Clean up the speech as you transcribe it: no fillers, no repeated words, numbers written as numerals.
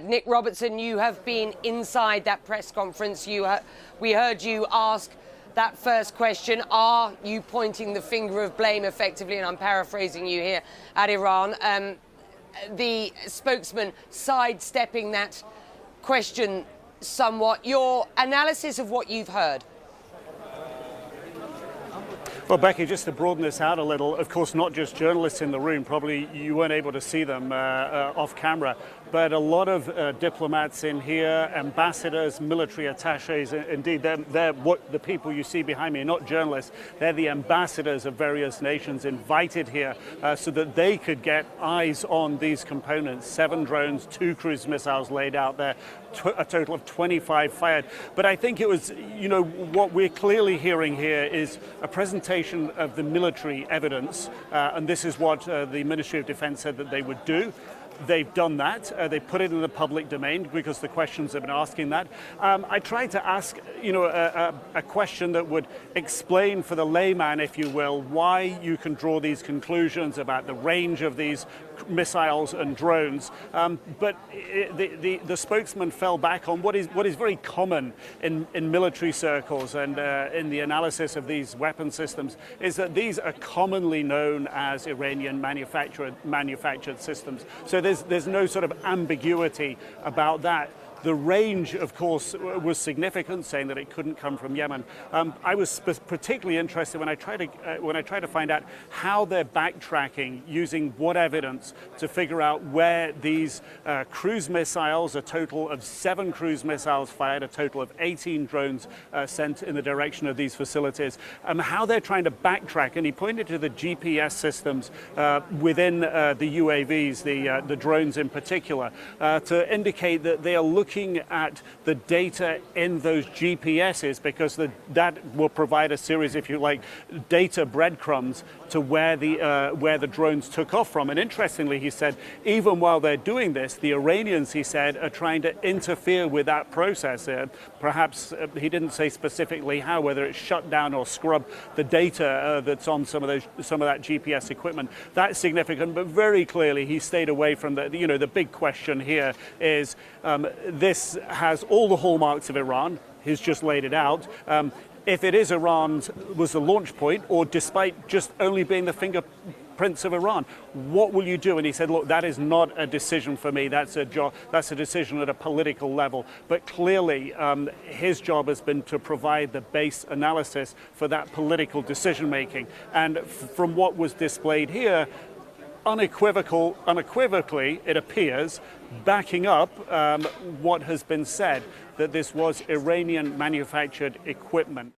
Nick Robertson, you have been inside that press conference. We heard you ask that first question. Are you pointing the finger of blame effectively, and I'm paraphrasing you here, at Iran? The spokesman sidestepping that question somewhat. Your analysis of what you've heard? Well, Becky, just to broaden this out a little, of course, not just journalists in the room, probably you weren't able to see them off camera, but a lot of diplomats in here, ambassadors, military attaches. Indeed, they're what the people you see behind me, not journalists. They're the ambassadors of various nations invited here so that they could get eyes on these components. 7 drones, 2 cruise missiles laid out there, a total of 25 fired. But I think it was, you know, what we're clearly hearing here is a presentation of the military evidence, and this is what the Ministry of Defense said that they would do. They've done that. They put it in the public domain because the questions have been asking that. I tried to ask, you know, a question that would explain for the layman, if you will, why you can draw these conclusions about the range of these missiles and drones. But the spokesman fell back on what is very common in military circles and in the analysis of these weapon systems, is that these are commonly known as Iranian manufactured systems. So there's no sort of ambiguity about that. The range, of course, was significant, saying that it couldn't come from Yemen. I was particularly interested when I tried to find out how they're backtracking, using what evidence to figure out where these cruise missiles, a total of 7 cruise missiles fired, a total of 18 drones sent in the direction of these facilities, how they're trying to backtrack. And he pointed to the GPS systems within the UAVs, the drones in particular, to indicate that they are looking at the data in those GPSs, because that will provide a series, if you like, data breadcrumbs to where the drones took off from. And interestingly, he said, even while they're doing this, the Iranians, he said, are trying to interfere with that process. Perhaps he didn't say specifically how, whether it's shut down or scrub the data that's on some of that GPS equipment. That's significant, but very clearly he stayed away from the big question here is, this has all the hallmarks of Iran. He's just laid it out. If it is Iran's was the launch point, or despite just only being the fingerprints of Iran, what will you do? And he said, look, that is not a decision for me. That's a decision at a political level. But clearly, his job has been to provide the base analysis for that political decision making. And from what was displayed here, unequivocally, it appears, backing up what has been said, that this was Iranian manufactured equipment.